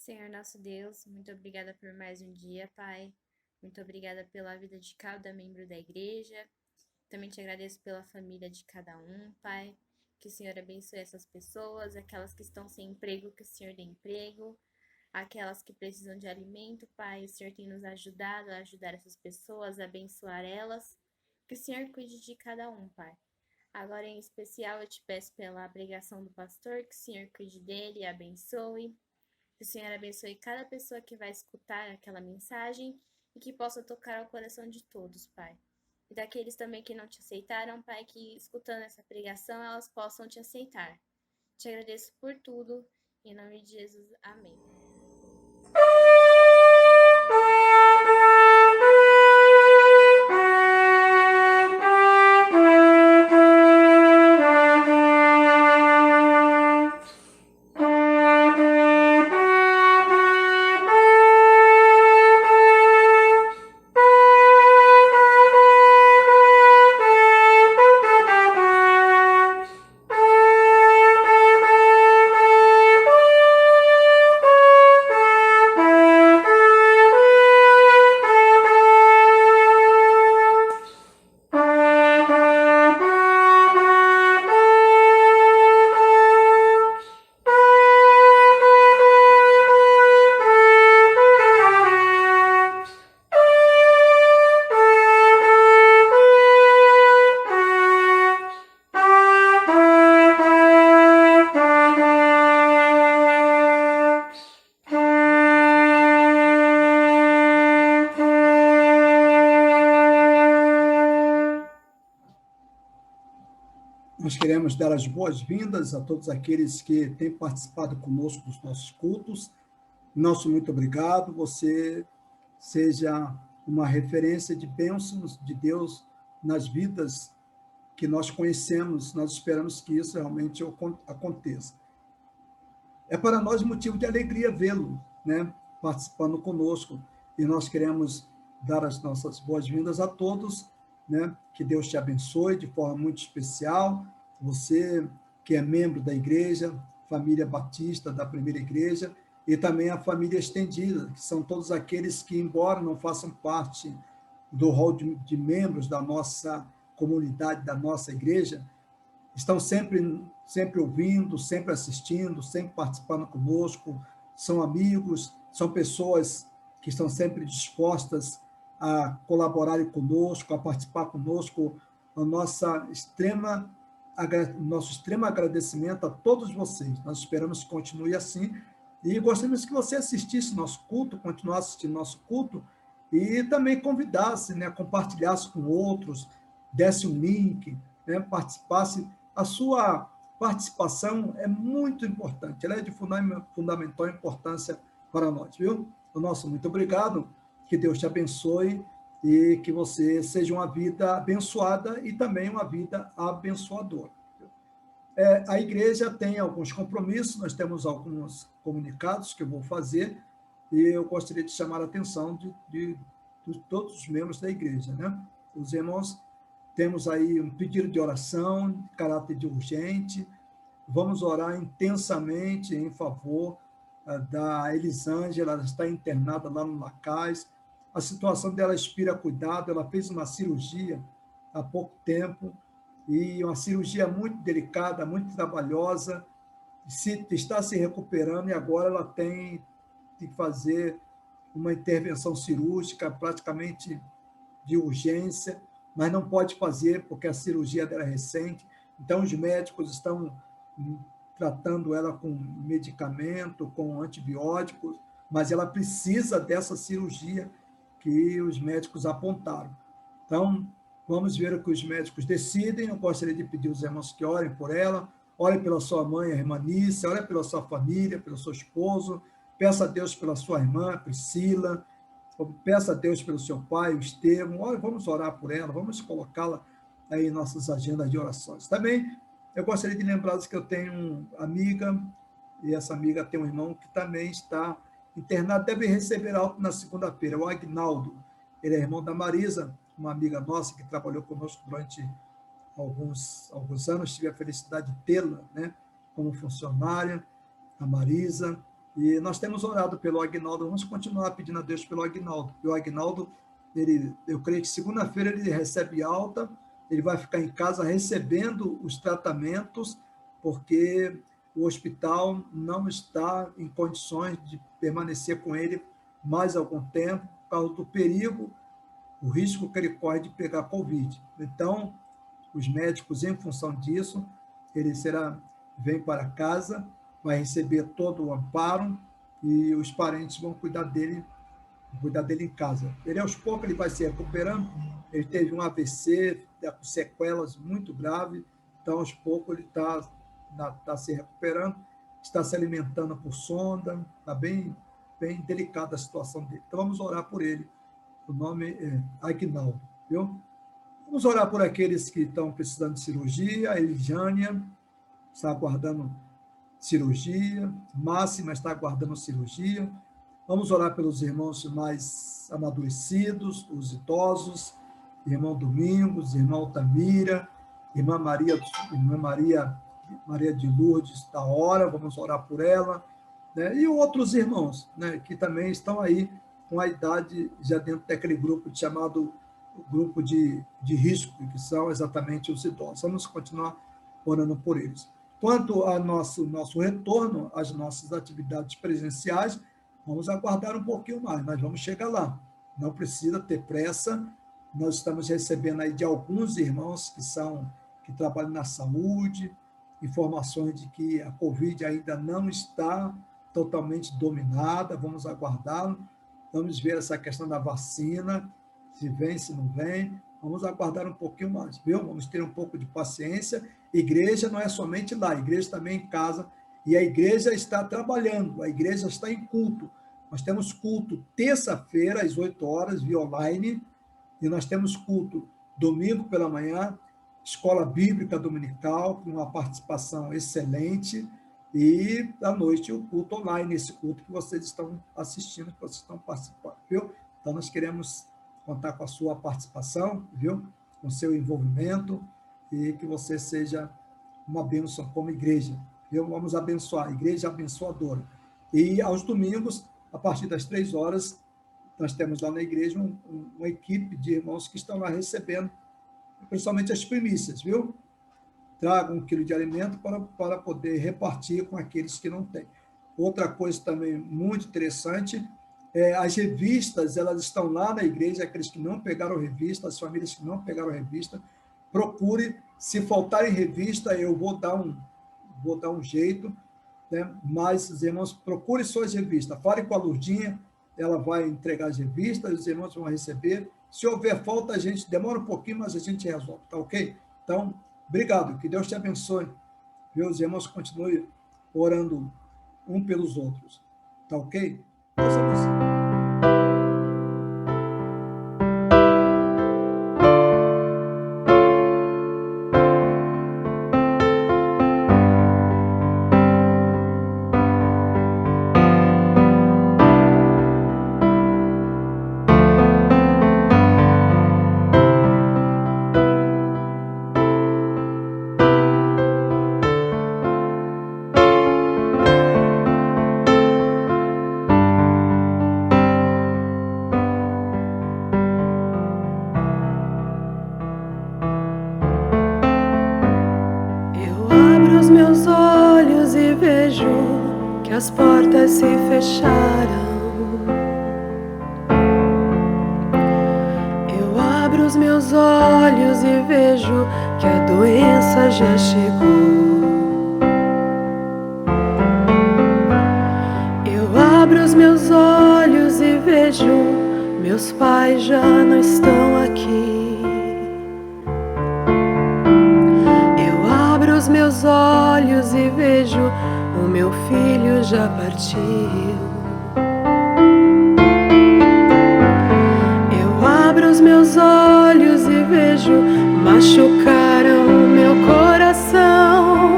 Senhor nosso Deus, muito obrigada por mais um dia, Pai. Muito obrigada pela vida de cada membro da igreja. Também te agradeço pela família de cada um, Pai. Que o Senhor abençoe essas pessoas, aquelas que estão sem emprego, que o Senhor dê emprego, aquelas que precisam de alimento, Pai. O Senhor tem nos ajudado a ajudar essas pessoas, a abençoar elas. Que o Senhor cuide de cada um, Pai. Agora, em especial, eu te peço pela pregação do pastor, que o Senhor cuide dele e abençoe. Que o Senhor abençoe cada pessoa que vai escutar aquela mensagem e que possa tocar ao coração de todos, Pai. E daqueles também que não te aceitaram, Pai, que escutando essa pregação elas possam te aceitar. Te agradeço por tudo. Em nome de Jesus, amém. Nós queremos dar as boas-vindas a todos aqueles que têm participado conosco dos nossos cultos. Nosso muito obrigado. Você seja uma referência de bênçãos de Deus nas vidas que nós conhecemos. Nós esperamos que isso realmente aconteça. É para nós motivo de alegria vê-lo, né, participando conosco. E nós queremos dar as nossas boas-vindas a todos, né? Que Deus te abençoe de forma muito especial. Você que é membro da igreja, família batista da primeira igreja, e também a família estendida, que são todos aqueles que, embora não façam parte do rol de membros da nossa comunidade, da nossa igreja, estão sempre ouvindo, sempre assistindo, sempre participando conosco, são amigos, são pessoas que estão sempre dispostas a colaborarem conosco, a participar conosco. Nosso extremo agradecimento a todos vocês. Nós esperamos que continue assim e gostaríamos que você assistisse nosso culto, continuasse assistindo nosso culto e também convidasse, né, compartilhasse com outros, desse um link, né, participasse. A sua participação é muito importante, ela é de fundamental importância para nós, viu? O nosso muito obrigado, que Deus te abençoe e que você seja uma vida abençoada e também uma vida abençoadora. A igreja tem alguns compromissos, nós temos alguns comunicados que eu vou fazer e eu gostaria de chamar a atenção de todos os membros da igreja, né? Os irmãos, temos aí um pedido de oração, de caráter de urgente. Vamos orar intensamente em favor da Elisângela, ela está internada lá no Lacaz. A situação dela inspira cuidado, ela fez uma cirurgia há pouco tempo, e uma cirurgia muito delicada, muito trabalhosa, está se recuperando e agora ela tem que fazer uma intervenção cirúrgica praticamente de urgência, mas não pode fazer porque a cirurgia dela é recente. Então, os médicos estão tratando ela com medicamento, com antibióticos, mas ela precisa dessa cirurgia que os médicos apontaram. Então, vamos ver o que os médicos decidem. Eu gostaria de pedir aos irmãos que orem por ela, orem pela sua mãe, a irmã Nícia, orem pela sua família, pelo seu esposo, peça a Deus pela sua irmã, Priscila, peça a Deus pelo seu pai, o Estevão. Olha, vamos orar por ela, vamos colocá-la aí em nossas agendas de orações. Também eu gostaria de lembrá-los que eu tenho uma amiga, e essa amiga tem um irmão que também está internado, deve receber alta na segunda-feira, o Agnaldo. Ele é irmão da Marisa, uma amiga nossa que trabalhou conosco durante alguns anos, tive a felicidade de tê-la, né, como funcionária, a Marisa, E nós temos orado pelo Agnaldo, vamos continuar pedindo a Deus pelo Agnaldo. E o Agnaldo, eu creio que segunda-feira ele recebe alta, ele vai ficar em casa recebendo os tratamentos, porque o hospital não está em condições de permanecer com ele mais algum tempo, por causa do perigo, o risco que ele corre de pegar Covid. Então, os médicos, em função disso, ele vem para casa, vai receber todo o amparo e os parentes vão cuidar dele em casa. Ele, aos poucos, ele vai se recuperando. Ele teve um AVC, está com sequelas muito graves, então, aos poucos, ele está se recuperando, está se alimentando por sonda, está bem delicada a situação dele. Então, vamos orar por ele. O nome é Agnaldo, viu? Vamos orar por aqueles que estão precisando de cirurgia. A Elijânia está aguardando cirurgia, Máxima está aguardando cirurgia. Vamos orar pelos irmãos mais amadurecidos, os idosos, irmão Domingos, irmã Altamira, irmã Maria de Lourdes da Hora, vamos orar por ela, né? E outros irmãos, né, que também estão aí com a idade já dentro daquele grupo chamado grupo de risco, que são exatamente os idosos. Vamos continuar orando por eles. Quanto ao nosso retorno às nossas atividades presenciais, vamos aguardar um pouquinho mais, nós vamos chegar lá. Não precisa ter pressa, nós estamos recebendo aí de alguns irmãos que trabalham na saúde, informações de que a Covid ainda não está totalmente dominada, vamos aguardá-lo, vamos ver essa questão da vacina, se vem, se não vem, vamos aguardar um pouquinho mais, viu? Vamos ter um pouco de paciência. Igreja não é somente lá, a igreja também em casa, e a igreja está trabalhando, a igreja está em culto. Nós temos culto terça-feira, às 8 horas, via online, e nós temos culto domingo pela manhã, escola bíblica dominical, com uma participação excelente, e à noite o culto online, esse culto que vocês estão assistindo, que vocês estão participando, viu? Então, nós queremos contar com a sua participação, viu? Com o seu envolvimento, e que você seja uma bênção como igreja, viu? Vamos abençoar, a igreja abençoadora. E aos domingos, a partir das 3 horas, nós temos lá na igreja uma equipe de irmãos que estão lá recebendo, principalmente as primícias, viu? Traga 1 quilo de alimento para poder repartir com aqueles que não têm. Outra coisa também muito interessante, as revistas, elas estão lá na igreja, aqueles que não pegaram revista, as famílias que não pegaram revista, procure, se faltarem revista, eu vou dar um jeito, né? Mas os irmãos, procure suas revistas, fale com a Lurdinha, ela vai entregar as revistas, os irmãos vão receber. Se houver falta, a gente demora um pouquinho, mas a gente resolve, tá ok? Então, obrigado, que Deus te abençoe. Meus irmãos, continue orando um pelos outros, tá ok? Deus abençoe. Os meus olhos e vejo que as portas se fecharam. Eu abro os meus olhos e vejo que a doença já chegou. Eu abro os meus olhos e vejo meus pais já não estão aqui. Os meus olhos e vejo o meu filho já partiu. Eu abro os meus olhos e vejo machucaram o meu coração.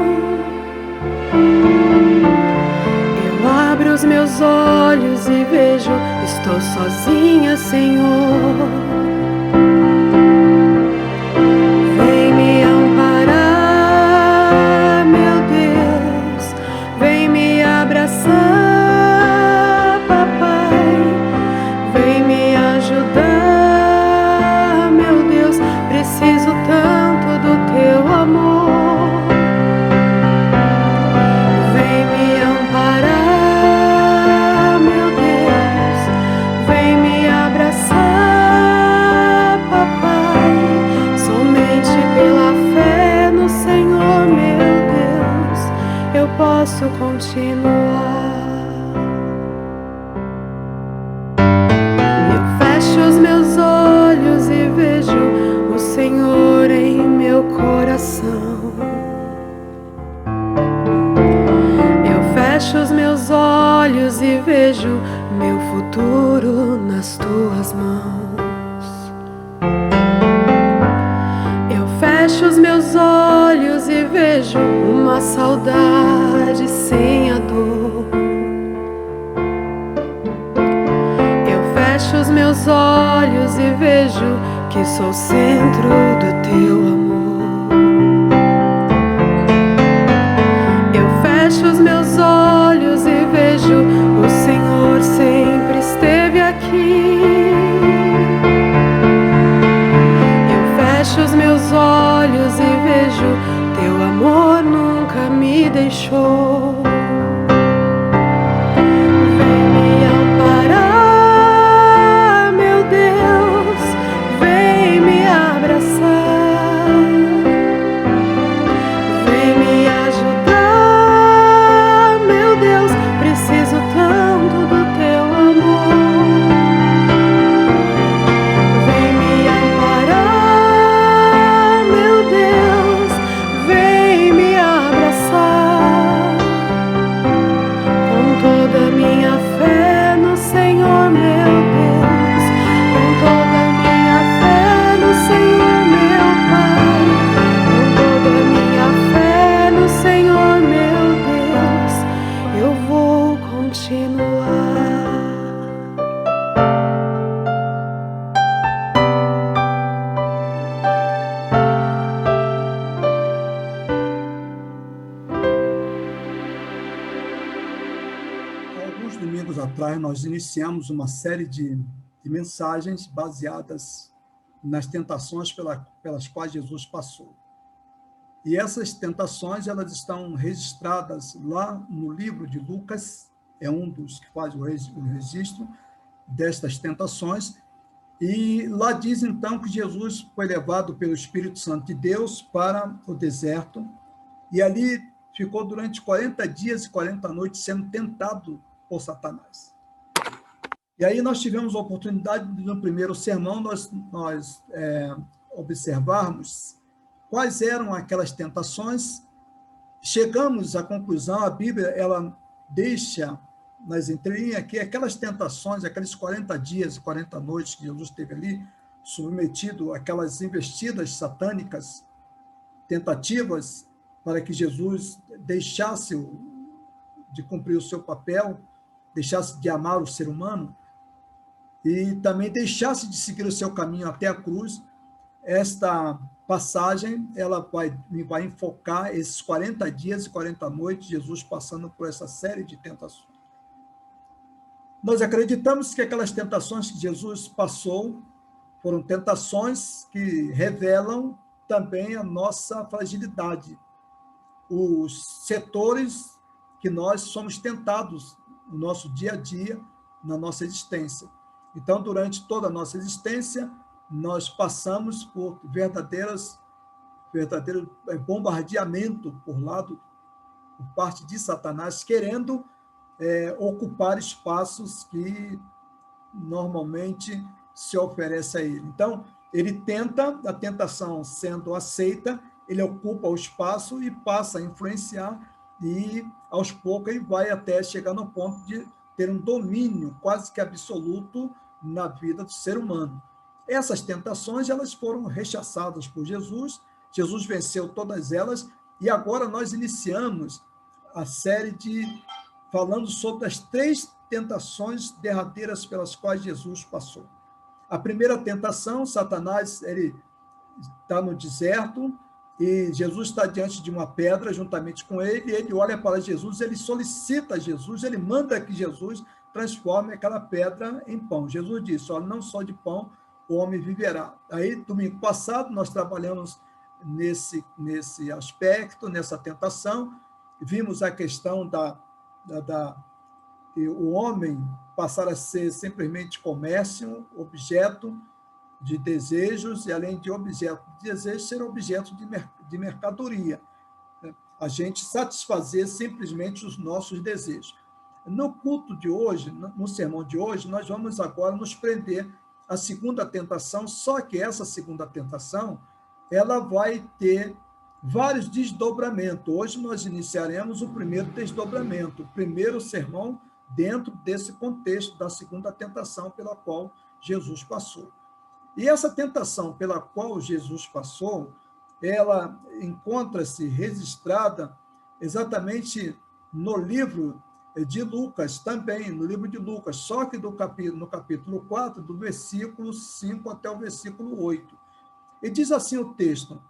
Eu abro os meus olhos e vejo estou sozinha, Senhor. Vem me abraçar. posso continuar. Eu fecho os meus olhos e vejo o Senhor em meu coração. Eu fecho os meus olhos e vejo meu futuro nas tuas mãos. Eu fecho os meus olhos e vejo uma saudade sem a dor. Eu fecho os meus olhos e vejo que sou o centro do teu amor. Eu fecho os meus olhos e vejo o Senhor sempre esteve aqui. Eu fecho os meus olhos e vejo teu amor nunca me deixou. Vem me amparar, meu Deus, vem me abraçar, vem me ajudar, meu Deus, preciso tanto do teu amor. Vem me amparar, meu Deus, vem me abraçar, com toda a minha fé no Senhor, meu Deus, com toda a minha fé no Senhor, meu Pai, com toda a minha fé no Senhor, meu Deus, eu vou continuar. Alguns domingos atrás, nós iniciamos uma série de mensagens baseadas nas tentações pelas quais Jesus passou. E essas tentações, elas estão registradas lá no livro de Lucas, é um dos que faz o registro destas tentações, e lá diz então que Jesus foi levado pelo Espírito Santo de Deus para o deserto, e ali ficou durante 40 dias e 40 noites sendo tentado por Satanás. E aí nós tivemos a oportunidade de, no primeiro sermão, nós observarmos quais eram aquelas tentações. Chegamos à conclusão, a Bíblia ela deixa nas entrelinhas que aquelas tentações, aqueles 40 dias e 40 noites que Jesus esteve ali, submetido àquelas investidas satânicas, tentativas para que Jesus deixasse de cumprir o seu papel, deixasse de amar o ser humano e também deixasse de seguir o seu caminho até a cruz. Esta passagem ela vai enfocar esses 40 dias e 40 noites, Jesus passando por essa série de tentações. Nós acreditamos que aquelas tentações que Jesus passou foram tentações que revelam também a nossa fragilidade, os setores que nós somos tentados no nosso dia a dia, na nossa existência. Então, durante toda a nossa existência, nós passamos por verdadeiro bombardeamento por parte de Satanás, querendo ocupar espaços que normalmente se oferece a ele. Então, ele tenta, a tentação sendo aceita, ele ocupa o espaço e passa a influenciar, e aos poucos ele vai até chegar no ponto de ter um domínio quase que absoluto na vida do ser humano. Essas tentações, elas foram rechaçadas por Jesus, Jesus venceu todas elas, e agora nós iniciamos a série falando sobre as 3 tentações derradeiras pelas quais Jesus passou. A primeira tentação, Satanás, ele está no deserto, e Jesus está diante de uma pedra juntamente com ele, e ele olha para Jesus, ele solicita a Jesus, ele manda que Jesus transforme aquela pedra em pão. Jesus disse, olha, não só de pão o homem viverá. Aí, domingo passado, nós trabalhamos nesse aspecto, nessa tentação, vimos a questão o homem passar a ser simplesmente comércio, objeto de desejos, e além de objeto de desejo, ser objeto de mercadoria. né, a gente satisfazer simplesmente os nossos desejos. No culto de hoje, no sermão de hoje, nós vamos agora nos prender à segunda tentação, só que essa segunda tentação, ela vai ter vários desdobramentos. Hoje nós iniciaremos o primeiro desdobramento, o primeiro sermão dentro desse contexto da segunda tentação pela qual Jesus passou. E essa tentação pela qual Jesus passou, ela encontra-se registrada exatamente no livro de Lucas, também no livro de Lucas, só que no capítulo 4, do versículo 5 até o versículo 8. E diz assim o texto: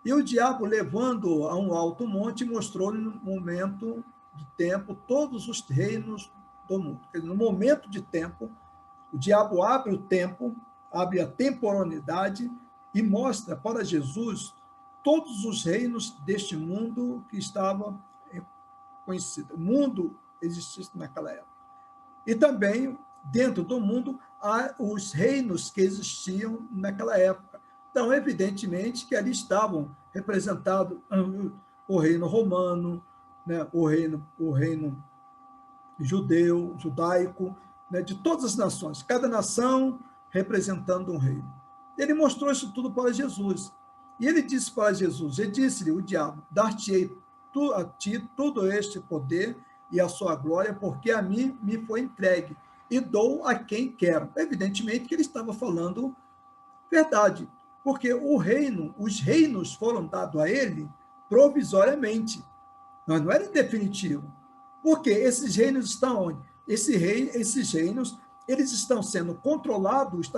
e o diabo, levando-o a um alto monte, mostrou-lhe no momento de tempo todos os reinos do mundo. No momento de tempo, o diabo abre o tempo, abre a temporalidade e mostra para Jesus todos os reinos deste mundo que estava conhecido. O mundo existisse naquela época. E também, dentro do mundo, há os reinos que existiam naquela época. Então, evidentemente que ali estavam representados o reino romano, né, o reino judeu, judaico, né, de todas as nações, cada nação representando um reino. Ele mostrou isso tudo para Jesus. E ele disse para Jesus, ele disse-lhe, o diabo, dar-te-ei a ti todo este poder e a sua glória, porque a mim me foi entregue, e dou a quem quero. Evidentemente que ele estava falando verdade, porque os reinos foram dados a ele provisoriamente, mas não era definitivo. Porque esses reinos estão onde? Esses reinos, eles estavam sendo controlados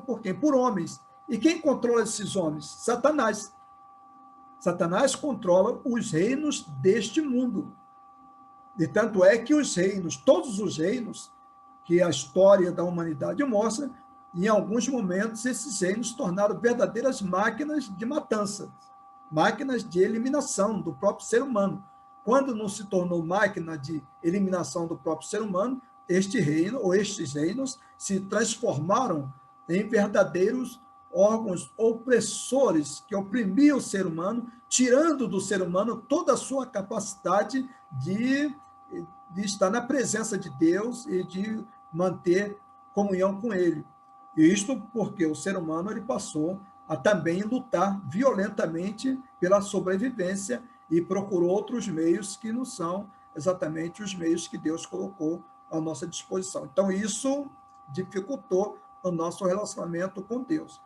por quem? Por homens. E quem controla esses homens? Satanás. Satanás controla os reinos deste mundo. E tanto é que os reinos, todos os reinos, que a história da humanidade mostra, em alguns momentos esses reinos se tornaram verdadeiras máquinas de matança, máquinas de eliminação do próprio ser humano. Quando não se tornou máquina de eliminação do próprio ser humano, estes reinos se transformaram em verdadeiros órgãos opressores que oprimiam o ser humano, tirando do ser humano toda a sua capacidade de estar na presença de Deus e de manter comunhão com ele. E isto porque o ser humano ele passou a também lutar violentamente pela sobrevivência e procurou outros meios que não são exatamente os meios que Deus colocou à nossa disposição. Então, isso dificultou o nosso relacionamento com Deus.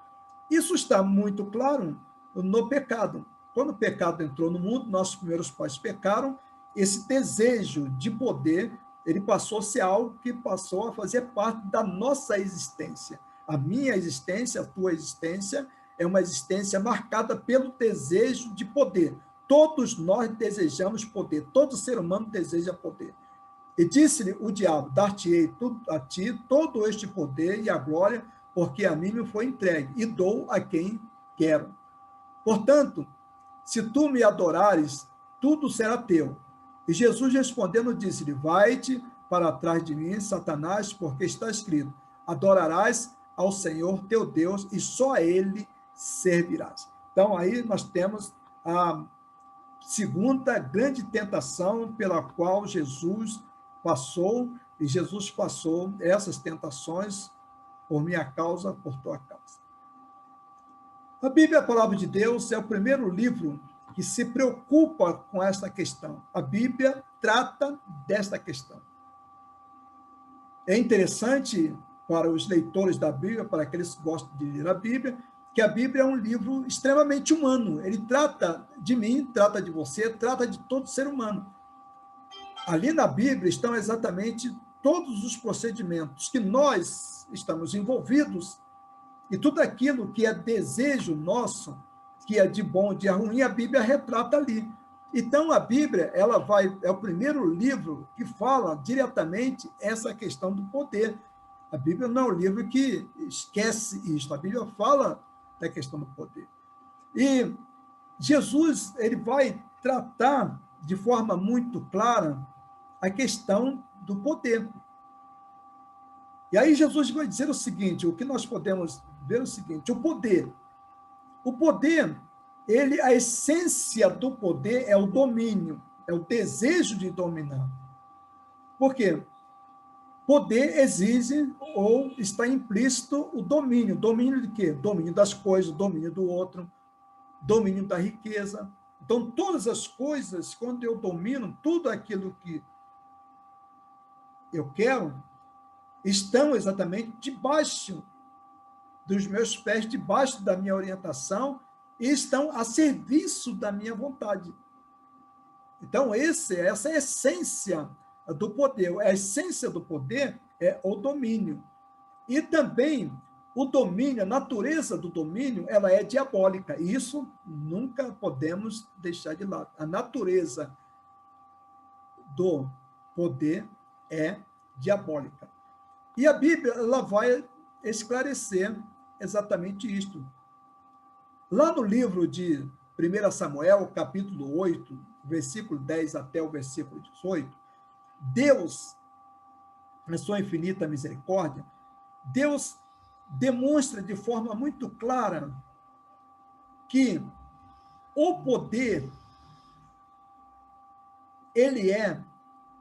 Isso está muito claro no pecado. Quando o pecado entrou no mundo, nossos primeiros pais pecaram, esse desejo de poder, ele passou a ser algo que passou a fazer parte da nossa existência. A minha existência, a tua existência, é uma existência marcada pelo desejo de poder. Todos nós desejamos poder, todo ser humano deseja poder. E disse-lhe o diabo, dar-te-ei a ti todo este poder e a glória, porque a mim me foi entregue, e dou a quem quero. Portanto, se tu me adorares, tudo será teu. E Jesus respondendo disse-lhe, vai-te para trás de mim, Satanás, porque está escrito, adorarás ao Senhor teu Deus e só a ele servirás. Então, aí nós temos a segunda grande tentação pela qual Jesus passou, e Jesus passou essas tentações por minha causa, por tua causa. A Bíblia, a palavra de Deus, é o primeiro livro que se preocupa com esta questão. A Bíblia trata desta questão. É interessante para os leitores da Bíblia, para aqueles que gostam de ler a Bíblia, que a Bíblia é um livro extremamente humano. Ele trata de mim, trata de você, trata de todo ser humano. Ali na Bíblia estão exatamente todos os procedimentos que nós estamos envolvidos e tudo aquilo que é desejo nosso, que é de bom, de ruim, a Bíblia retrata ali. Então, a Bíblia é o primeiro livro que fala diretamente essa questão do poder. A Bíblia não é um livro que esquece isso, a Bíblia fala da questão do poder. E Jesus ele vai tratar de forma muito clara a questão do poder. E aí Jesus vai dizer o seguinte, o que nós podemos ver é o seguinte, o poder, a essência do poder é o domínio, é o desejo de dominar. Por quê? Poder exige ou está implícito o domínio. Domínio de quê? Domínio das coisas, domínio do outro, domínio da riqueza. Então, todas as coisas, quando eu domino tudo aquilo que eu quero, estão exatamente debaixo dos meus pés, debaixo da minha orientação, e estão a serviço da minha vontade. Então, essa é a essência do poder. A essência do poder é o domínio. E também o domínio, a natureza do domínio, ela é diabólica. E isso nunca podemos deixar de lado. A natureza do poder é diabólica. E a Bíblia ela vai esclarecer exatamente isto. Lá no livro de 1 Samuel, capítulo 8, versículo 10 até o versículo 18, Deus, na sua infinita misericórdia, Deus demonstra de forma muito clara que o poder, ele é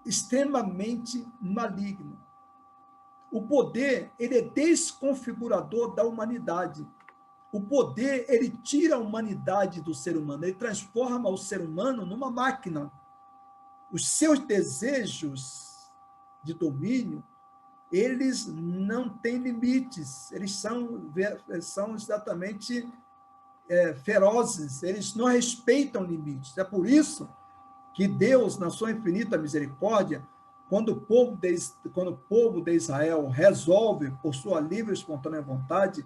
extremamente maligno. O poder, ele é desconfigurador da humanidade. O poder, ele tira a humanidade do ser humano, ele transforma o ser humano numa máquina. Os seus desejos de domínio, eles não têm limites, eles são exatamente ferozes, eles não respeitam limites. É por isso que Deus, na sua infinita misericórdia, quando o povo de Israel resolve, por sua livre e espontânea vontade,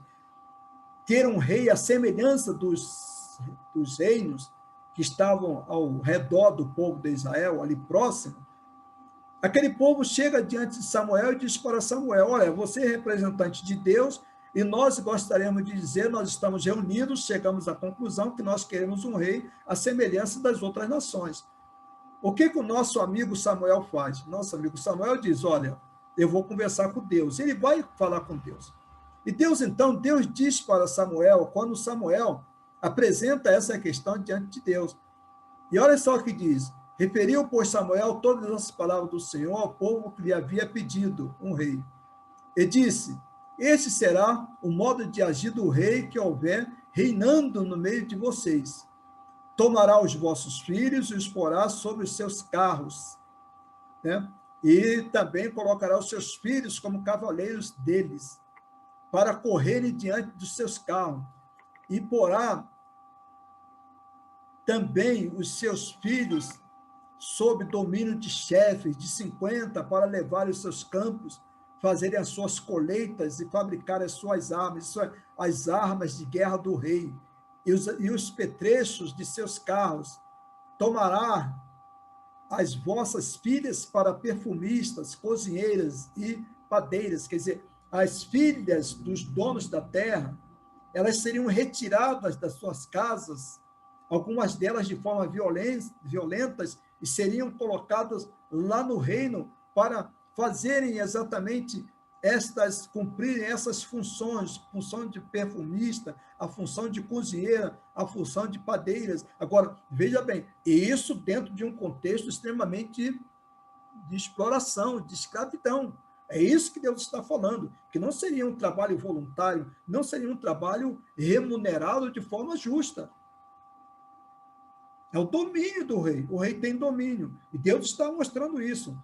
ter um rei à semelhança dos reinos que estavam ao redor do povo de Israel, ali próximo, aquele povo chega diante de Samuel e diz para Samuel, olha, você é representante de Deus e nós gostaríamos de dizer, nós estamos reunidos, chegamos à conclusão que nós queremos um rei à semelhança das outras nações. O que o nosso amigo Samuel faz? Nosso amigo Samuel diz, olha, eu vou conversar com Deus. Ele vai falar com Deus. E Deus diz para Samuel, quando Samuel apresenta essa questão diante de Deus. E olha só o que diz, referiu, pois, Samuel todas as palavras do Senhor ao povo que lhe havia pedido um rei. E disse, este será o modo de agir do rei que houver reinando no meio de vocês. Tomará os vossos filhos e os porá sobre os seus carros, né? E também colocará os seus filhos como cavaleiros deles, para correrem diante dos seus carros, e porá também os seus filhos sob domínio de chefes de 50 para levar os seus campos, fazerem as suas colheitas e fabricar as suas armas, as armas de guerra do rei, e os petrechos de seus carros. Tomará as vossas filhas para perfumistas, cozinheiras e padeiras, quer dizer, as filhas dos donos da terra, elas seriam retiradas das suas casas, algumas delas de forma violentas, e seriam colocadas lá no reino para fazerem exatamente cumprirem essas funções, função de perfumista, a função de cozinheira, a função de padeiras. Agora, veja bem, isso dentro de um contexto extremamente de exploração, de escravidão. É isso que Deus está falando, que não seria um trabalho voluntário, não seria um trabalho remunerado de forma justa. É o domínio do rei. O rei tem domínio. E Deus está mostrando isso.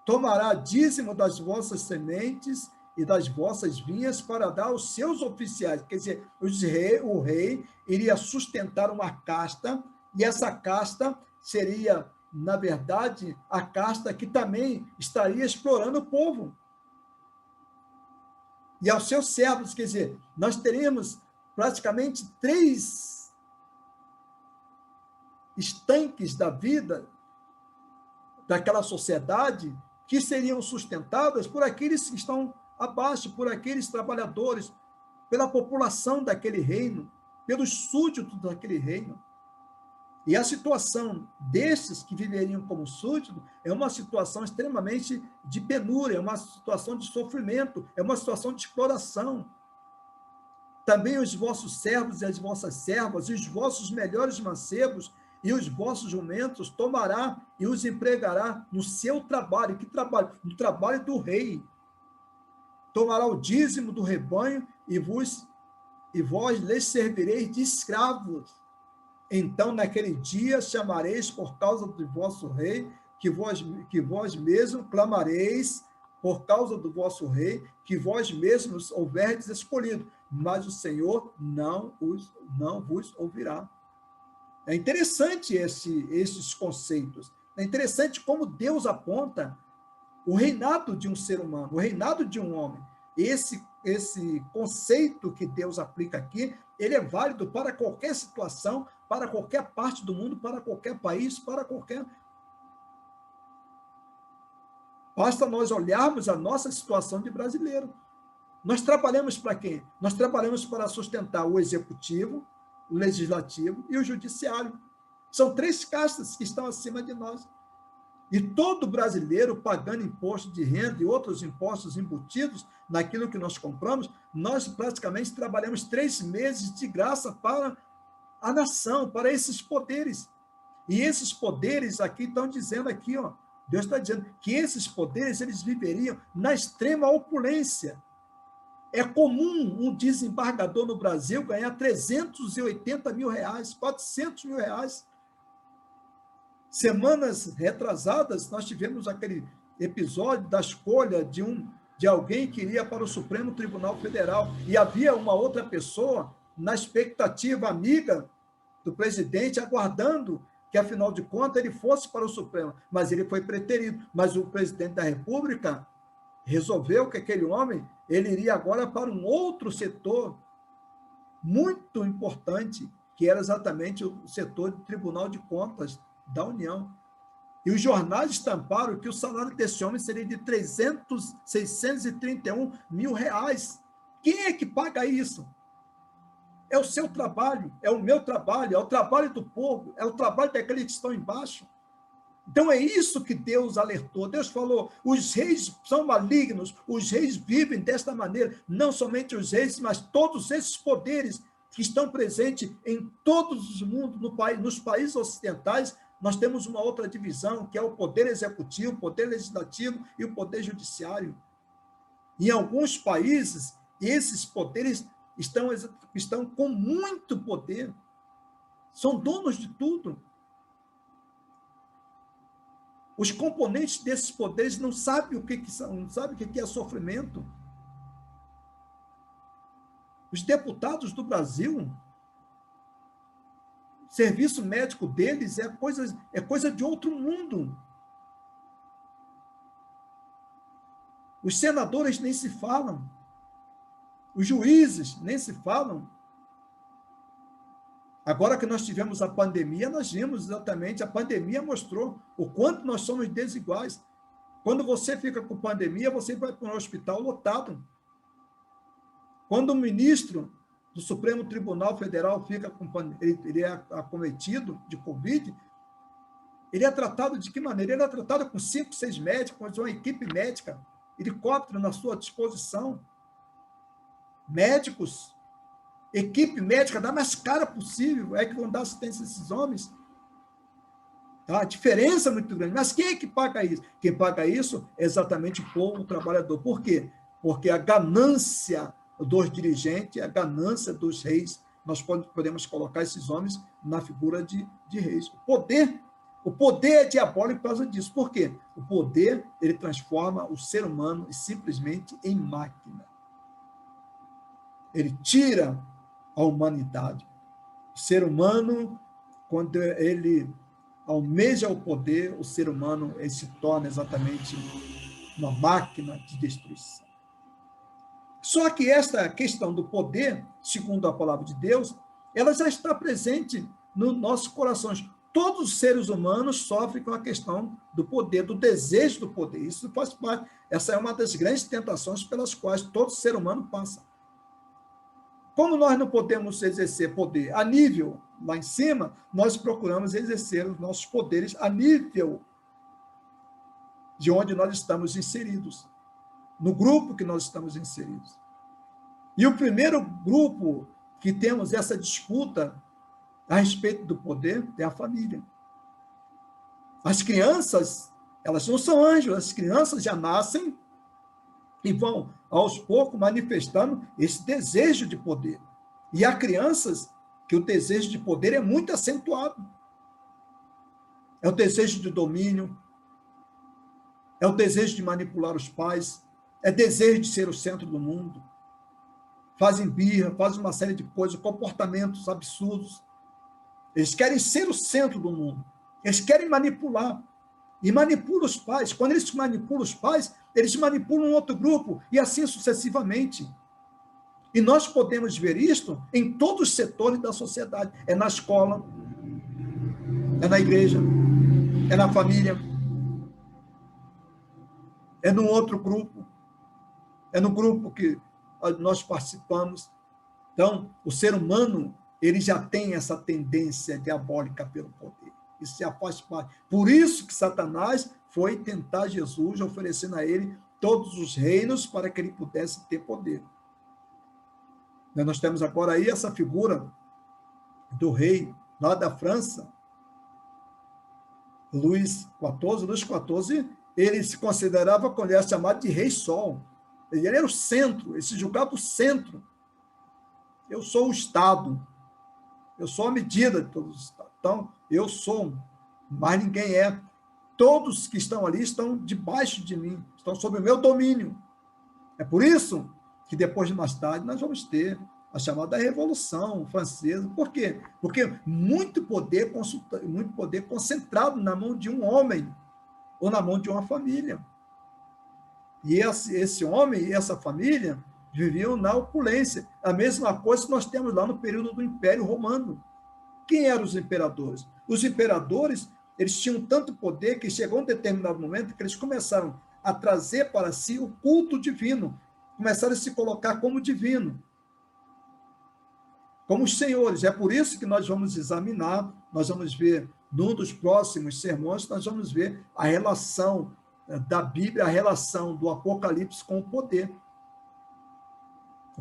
Tomará dízimo das vossas sementes e das vossas vinhas para dar aos seus oficiais. Quer dizer, o rei iria sustentar uma casta, e essa casta seria, na verdade, a casta que também estaria explorando o povo. E aos seus servos, quer dizer, nós teríamos praticamente 3 estanques da vida daquela sociedade que seriam sustentadas por aqueles que estão abaixo, por aqueles trabalhadores, pela população daquele reino, pelos súditos daquele reino. E a situação desses que viveriam como súditos é uma situação extremamente de penúria, é uma situação de sofrimento, é uma situação de exploração. também os vossos servos e as vossas servas, e os vossos melhores mancebos, e os vossos jumentos, tomará e os empregará no seu trabalho. Que trabalho? No trabalho do rei. Tomará o dízimo do rebanho e vós lhes servireis de escravos. Então, naquele dia, chamareis por causa do vosso rei, que vós mesmos clamareis por causa do vosso rei, que vós mesmos houverdes escolhido, mas o Senhor não vos ouvirá. É interessante esses conceitos. É interessante como Deus aponta o reinado de um ser humano, o reinado de um homem. Esse conceito que Deus aplica aqui, ele é válido para qualquer situação, para qualquer parte do mundo, para qualquer país, para qualquer... Basta nós olharmos a nossa situação de brasileiro. Nós trabalhamos para quem? Nós trabalhamos para sustentar o executivo, o legislativo e o judiciário. São 3 castas que estão acima de nós. E todo brasileiro pagando imposto de renda e outros impostos embutidos naquilo que nós compramos, nós praticamente trabalhamos 3 meses de graça para a nação, para esses poderes. E esses poderes aqui estão dizendo aqui, ó, Deus está dizendo que esses poderes eles viveriam na extrema opulência. É comum um desembargador no Brasil ganhar 380 mil reais, 400 mil reais. Semanas retrasadas, nós tivemos aquele episódio da escolha de alguém que iria para o Supremo Tribunal Federal, e havia uma outra pessoa na expectativa amiga do presidente, aguardando que, afinal de contas, ele fosse para o Supremo, mas ele foi preterido. Mas o presidente da República resolveu que aquele homem ele iria agora para um outro setor muito importante, que era exatamente o setor do Tribunal de Contas da União. E os jornais estamparam que o salário desse homem seria de 631 mil reais. Quem é que paga isso? É o seu trabalho, é o meu trabalho, é o trabalho do povo, é o trabalho daqueles que estão embaixo. Então é isso que Deus alertou. Deus falou, os reis são malignos, os reis vivem desta maneira. Não somente os reis, mas todos esses poderes que estão presentes em todos os mundos, nos países ocidentais. Nós temos uma outra divisão, que é o poder executivo, o poder legislativo e o poder judiciário. Em alguns países, esses poderes estão com muito poder. São donos de tudo. Os componentes desses poderes não sabem o que são, não sabem o que é sofrimento. Os deputados do Brasil, o serviço médico deles é coisa de outro mundo. Os senadores nem se falam. Os juízes nem se falam. Agora que nós tivemos a pandemia, nós vimos exatamente, a pandemia mostrou o quanto nós somos desiguais. Quando você fica com pandemia, você vai para um hospital lotado. Quando o ministro do Supremo Tribunal Federal fica com ele é acometido de Covid, ele é tratado de que maneira? Ele é tratado com 5, 6 médicos, com uma equipe médica, helicóptero na sua disposição. Médicos, equipe médica da mais cara possível, é que vão dar assistência a esses homens. Tá? A diferença é muito grande. Mas quem é que paga isso? Quem paga isso é exatamente o povo, o trabalhador. Por quê? Porque a ganância dos dirigentes, a ganância dos reis, nós podemos colocar esses homens na figura de reis. O poder é diabólico por causa disso. Por quê? O poder, ele transforma o ser humano simplesmente em máquina. Ele tira a humanidade. O ser humano, quando ele almeja o poder, o ser humano ele se torna exatamente uma máquina de destruição. Só que esta questão do poder, segundo a palavra de Deus, ela já está presente nos nossos corações. Todos os seres humanos sofrem com a questão do poder, do desejo do poder. Isso faz parte. Essa é uma das grandes tentações pelas quais todo ser humano passa. Como nós não podemos exercer poder a nível lá em cima, nós procuramos exercer os nossos poderes a nível de onde nós estamos inseridos, no grupo que nós estamos inseridos. E o primeiro grupo que temos essa disputa a respeito do poder é a família. As crianças, elas não são anjos, as crianças já nascem e vão, aos poucos, manifestando esse desejo de poder. E há crianças que o desejo de poder é muito acentuado. É o desejo de domínio, é o desejo de manipular os pais, é desejo de ser o centro do mundo. Fazem birra, fazem uma série de coisas, comportamentos absurdos. Eles querem ser o centro do mundo. Eles querem manipular. E manipulam os pais. Quando eles manipulam os pais, eles manipulam um outro grupo, e assim sucessivamente. E nós podemos ver isto em todos os setores da sociedade. É na escola, é na igreja, é na família, é no outro grupo, é no grupo que nós participamos. Então, o ser humano, ele já tem essa tendência diabólica pelo poder. Isso já faz parte. Por isso que Satanás foi tentar Jesus, oferecendo a ele todos os reinos para que ele pudesse ter poder. Nós temos agora aí essa figura do rei lá da França, Luís XIV, ele se considerava, quando ele era chamado de Rei Sol. Ele era o centro, ele se julgava o centro. Eu sou o Estado, eu sou a medida de todos os Estados. Então, eu sou, mas ninguém é. Todos que estão ali estão debaixo de mim, estão sob o meu domínio. É por isso que depois, mais tarde, nós vamos ter a chamada Revolução Francesa. Por quê? Porque muito poder concentrado na mão de um homem ou na mão de uma família. E esse homem e essa família viviam na opulência. A mesma coisa que nós temos lá no período do Império Romano. Quem eram os imperadores? Os imperadores, eles tinham tanto poder que chegou um determinado momento que eles começaram a trazer para si o culto divino, começaram a se colocar como divino, como os senhores. É por isso que nós vamos examinar, nós vamos ver, num dos próximos sermões, nós vamos ver a relação da Bíblia, a relação do Apocalipse com o poder.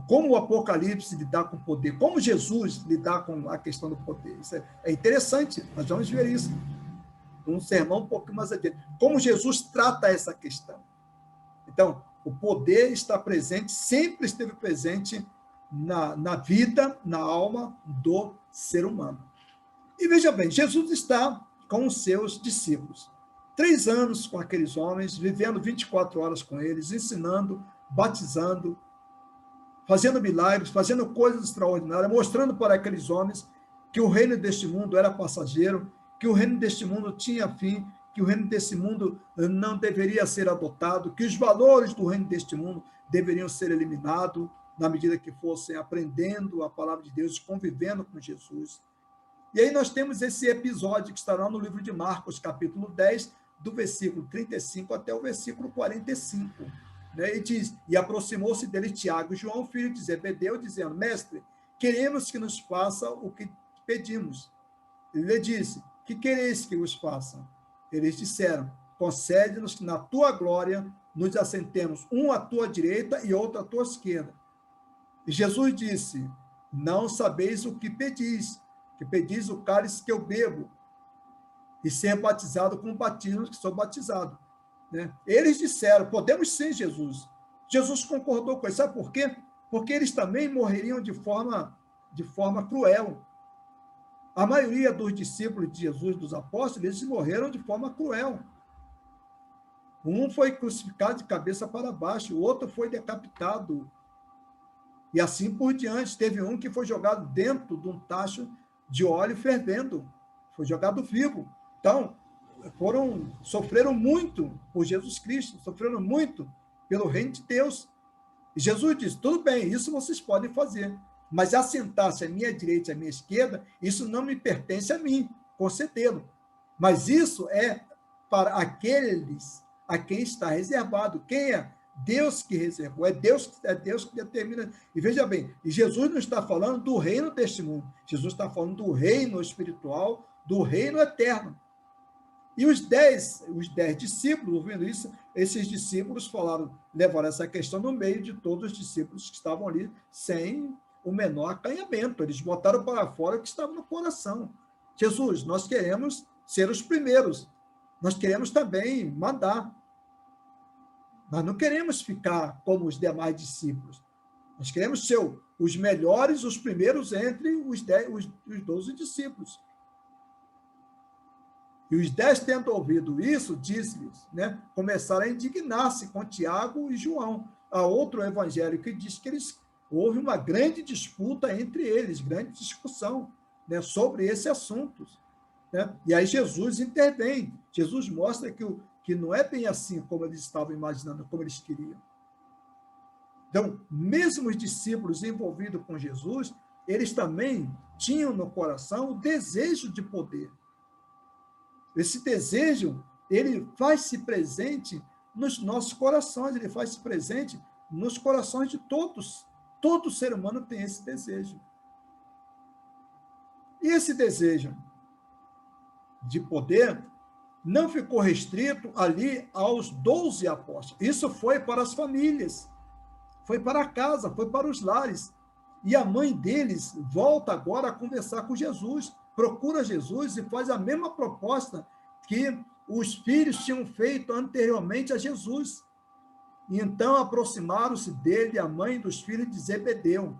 Como o Apocalipse lidar com o poder, como Jesus lidar com a questão do poder. Isso é interessante, nós vamos ver isso. Um sermão um pouco mais adiante. Como Jesus trata essa questão. Então, o poder está presente, sempre esteve presente na vida, na alma do ser humano. E veja bem, Jesus está com os seus discípulos. 3 anos com aqueles homens, vivendo 24 horas com eles, ensinando, batizando, fazendo milagres, fazendo coisas extraordinárias, mostrando para aqueles homens que o reino deste mundo era passageiro, que o reino deste mundo tinha fim, que o reino desse mundo não deveria ser adotado, que os valores do reino deste mundo deveriam ser eliminados na medida que fossem aprendendo a palavra de Deus, convivendo com Jesus. E aí nós temos esse episódio que está lá no livro de Marcos, capítulo 10, do versículo 35 até o versículo 45. Né? E diz, e aproximou-se dele Tiago e João, filho de Zebedeu, dizendo, mestre, queremos que nos faça o que pedimos. Ele lhe disse, que quereis que vos faça? Eles disseram, concede-nos que na tua glória nos assentemos, um à tua direita e outro à tua esquerda. E Jesus disse, não sabeis o que pedis o cálice que eu bebo, e ser batizado com o batismo que sou batizado. Né? Eles disseram, podemos sim, Jesus. Jesus concordou com isso. Sabe por quê? Porque eles também morreriam de forma cruel. A maioria dos discípulos de Jesus, dos apóstolos, eles morreram de forma cruel. Um foi crucificado de cabeça para baixo, o outro foi decapitado. E assim por diante. Teve um que foi jogado dentro de um tacho de óleo fervendo. Foi jogado vivo. Então, sofreram muito por Jesus Cristo, sofreram muito pelo reino de Deus. E Jesus disse, tudo bem, isso vocês podem fazer, mas assentar-se à minha direita e à minha esquerda, isso não me pertence a mim, concedê-lo. Mas isso é para aqueles a quem está reservado. Quem é? Deus que reservou, é Deus que determina. E veja bem, e Jesus não está falando do reino deste mundo, Jesus está falando do reino espiritual, do reino eterno. E os 10 discípulos, ouvindo isso, esses discípulos levaram essa questão no meio de todos os discípulos que estavam ali, sem o menor acanhamento. Eles botaram para fora o que estava no coração. Jesus, nós queremos ser os primeiros. Nós queremos também mandar. Nós não queremos ficar como os demais discípulos. Nós queremos ser os melhores, os primeiros entre os 12 discípulos. E os 10, tendo ouvido isso, disse-lhes, né, começaram a indignar-se com Tiago e João. Há outro evangelho que diz que houve uma grande disputa entre eles, grande discussão, né, sobre esse assunto. Né? E aí Jesus intervém. Jesus mostra que não é bem assim como eles estavam imaginando, como eles queriam. Então, mesmo os discípulos envolvidos com Jesus, eles também tinham no coração o desejo de poder. Esse desejo, ele faz-se presente nos nossos corações, ele faz-se presente nos corações de todos. Todo ser humano tem esse desejo. E esse desejo de poder não ficou restrito ali aos 12 apóstolos. Isso foi para as famílias, foi para a casa, foi para os lares. E a mãe deles volta agora a conversar com Jesus, procura Jesus e faz a mesma proposta que os filhos tinham feito anteriormente a Jesus. E então aproximaram-se dele a mãe dos filhos de Zebedeu,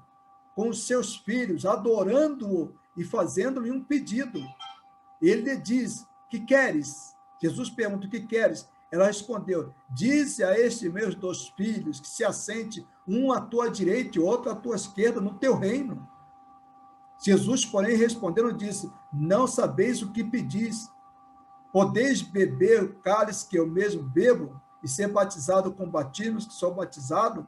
com os seus filhos, adorando-o e fazendo-lhe um pedido. Ele lhe diz: que queres? Jesus pergunta: o que queres? Ela respondeu: dize a estes meus 2 filhos que se assente um à tua direita e outro à tua esquerda no teu reino. Jesus, porém, respondendo, disse: não sabeis o que pedis. Podeis beber o cálice que eu mesmo bebo e ser batizado com batismos que sou batizado?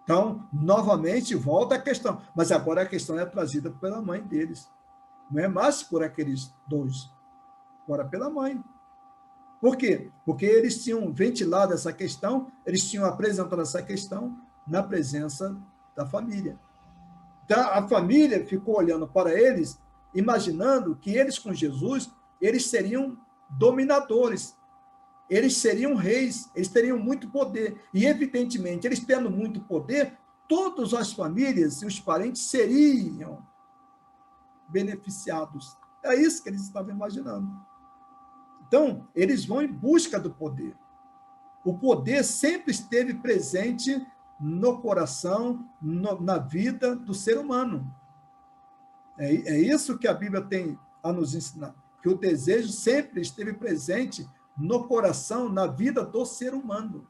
Então, novamente, volta a questão. Mas agora a questão é trazida pela mãe deles. Não é mais por aqueles 2, agora pela mãe. Por quê? Porque eles tinham ventilado essa questão, eles tinham apresentado essa questão na presença da família. Então, a família ficou olhando para eles, imaginando que eles, com Jesus, eles seriam dominadores, eles seriam reis, eles teriam muito poder. E, evidentemente, eles tendo muito poder, todas as famílias e os parentes seriam beneficiados. É isso que eles estavam imaginando. Então, eles vão em busca do poder. O poder sempre esteve presente no coração, na vida do ser humano. É isso que a Bíblia tem a nos ensinar, que o desejo sempre esteve presente no coração, na vida do ser humano.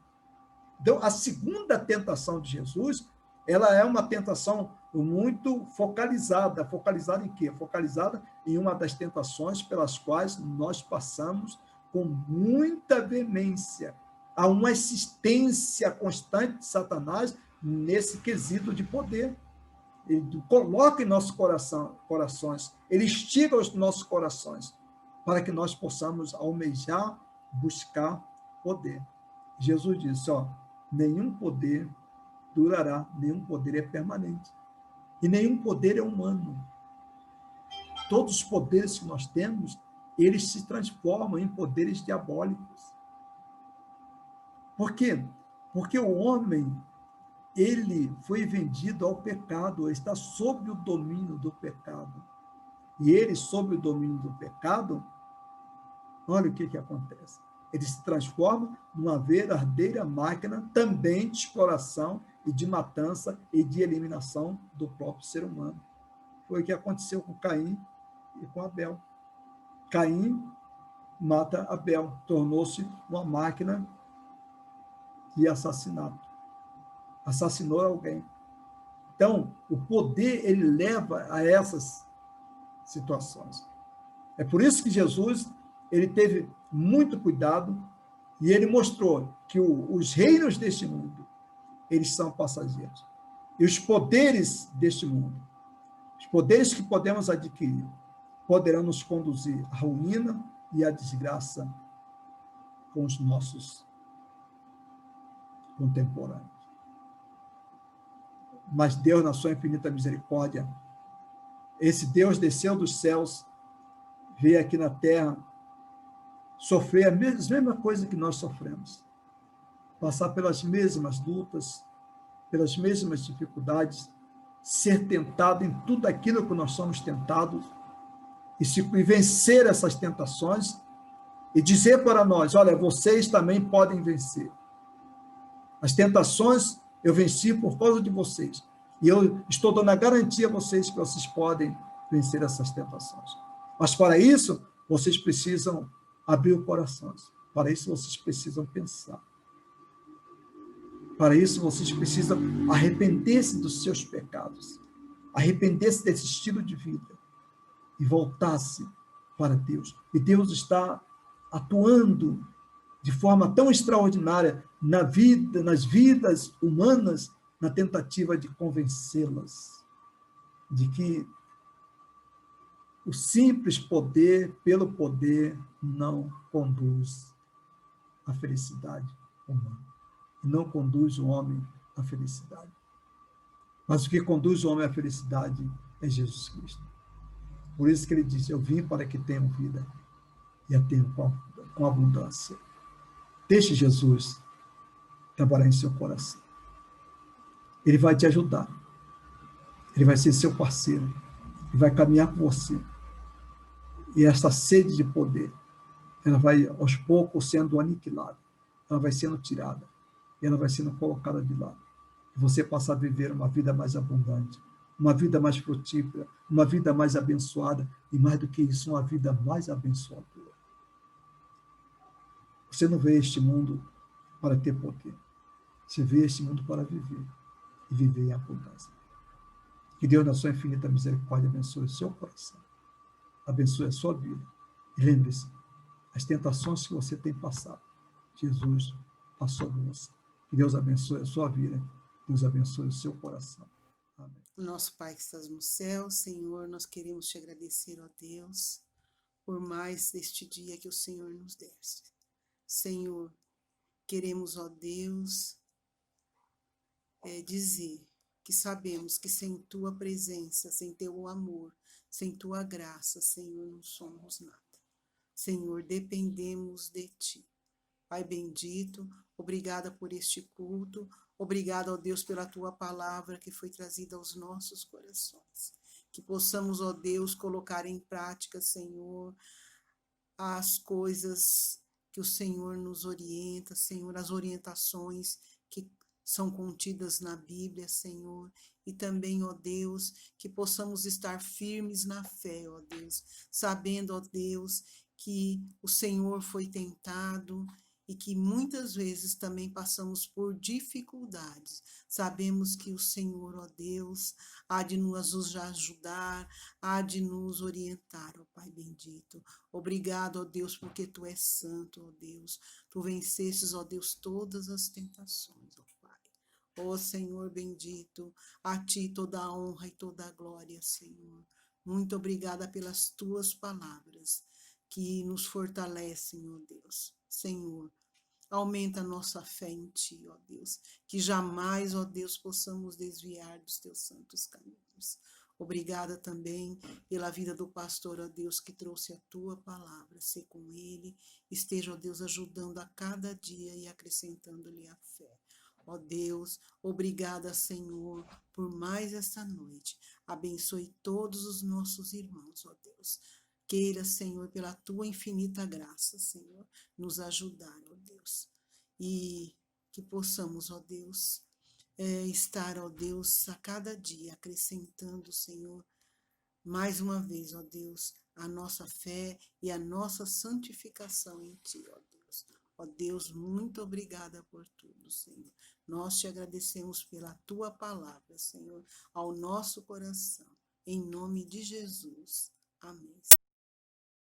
Então, a segunda tentação de Jesus, ela é uma tentação muito focalizada. Focalizada em quê? Focalizada em uma das tentações pelas quais nós passamos com muita veemência. Há uma existência constante de Satanás nesse quesito de poder. Ele coloca em nossos corações, ele instiga os nossos corações para que nós possamos almejar, buscar poder. Jesus disse, nenhum poder durará, nenhum poder é permanente. E nenhum poder é humano. Todos os poderes que nós temos, eles se transformam em poderes diabólicos. Por quê? Porque o homem, ele foi vendido ao pecado, ele está sob o domínio do pecado. E ele, sob o domínio do pecado, olha o que acontece. Ele se transforma numa verdadeira máquina também de exploração e de matança e de eliminação do próprio ser humano. Foi o que aconteceu com Caim e com Abel. Caim mata Abel, tornou-se uma máquina de assassinato. Assassinou alguém. Então, o poder, ele leva a essas situações. É por isso que Jesus, ele teve muito cuidado e ele mostrou que os reinos deste mundo, eles são passageiros. E os poderes deste mundo, os poderes que podemos adquirir, poderão nos conduzir à ruína e à desgraça com os nossos contemporâneos. Mas Deus, na sua infinita misericórdia, esse Deus desceu dos céus, veio aqui na terra sofrer as mesmas coisas que nós sofremos, passar pelas mesmas lutas, pelas mesmas dificuldades, ser tentado em tudo aquilo que nós somos tentados, e vencer essas tentações, e dizer para nós, olha, vocês também podem vencer. As tentações eu venci por causa de vocês, e eu estou dando a garantia a vocês que vocês podem vencer essas tentações. Mas para isso, vocês precisam abrir o coração. Para isso, vocês precisam pensar. Para isso, vocês precisam arrepender-se dos seus pecados, arrepender-se desse estilo de vida e voltar-se para Deus. E Deus está atuando de forma tão extraordinária nas vidas humanas, na tentativa de convencê-las de que o simples poder pelo poder não conduz à felicidade humana, não conduz o homem à felicidade. Mas o que conduz o homem à felicidade é Jesus Cristo. Por isso que ele disse, eu vim para que tenham vida e a tenham com abundância. Deixe Jesus trabalhar em seu coração. Ele vai te ajudar. Ele vai ser seu parceiro. Ele vai caminhar com você. E essa sede de poder, ela vai, aos poucos, sendo aniquilada. Ela vai sendo tirada. E ela vai sendo colocada de lado. E você passa a viver uma vida mais abundante, uma vida mais frutífera, uma vida mais abençoada, e mais do que isso, uma vida mais abençoadora. Você não vê este mundo para ter poder. Você vê este mundo para viver, e viver em abundância. Que Deus, na sua infinita misericórdia, abençoe o seu coração, abençoe a sua vida. E lembre-se, as tentações que você tem passado, Jesus passou por você. Que Deus abençoe a sua vida, Deus abençoe o seu coração. Amém. Nosso Pai que estás no céu, Senhor, nós queremos te agradecer, ó Deus, por mais este dia que o Senhor nos deste. Senhor, queremos, ó Deus, dizer que sabemos que sem tua presença, sem teu amor, sem tua graça, Senhor, não somos nada. Senhor, dependemos de ti. Pai bendito, obrigada por este culto, obrigada, ó Deus, pela tua palavra que foi trazida aos nossos corações. Que possamos, ó Deus, colocar em prática, Senhor, as coisas que o Senhor nos orienta, Senhor, as orientações que são contidas na Bíblia, Senhor, e também, ó Deus, que possamos estar firmes na fé, ó Deus, sabendo, ó Deus, que o Senhor foi tentado e que muitas vezes também passamos por dificuldades. Sabemos que o Senhor, ó Deus, há de nos ajudar, há de nos orientar, ó Pai bendito. Obrigado, ó Deus, porque Tu és santo, ó Deus. Tu vencestes, ó Deus, todas as tentações, ó Pai. Ó Senhor bendito, a Ti toda a honra e toda a glória, Senhor. Muito obrigada pelas Tuas palavras que nos fortalecem, ó Deus. Senhor, aumenta a nossa fé em Ti, ó Deus, que jamais, ó Deus, possamos desviar dos Teus santos caminhos. Obrigada também pela vida do pastor, ó Deus, que trouxe a Tua palavra. Sê com ele, esteja, ó Deus, ajudando a cada dia e acrescentando-lhe a fé. Ó Deus, obrigada, Senhor, por mais esta noite. Abençoe todos os nossos irmãos, ó Deus. Queira, Senhor, pela Tua infinita graça, Senhor, nos ajudar, ó Deus. E que possamos, ó Deus, estar, ó Deus, a cada dia acrescentando, Senhor, mais uma vez, ó Deus, a nossa fé e a nossa santificação em Ti, ó Deus. Ó Deus, muito obrigada por tudo, Senhor. Nós te agradecemos pela Tua palavra, Senhor, ao nosso coração. Em nome de Jesus. Amém.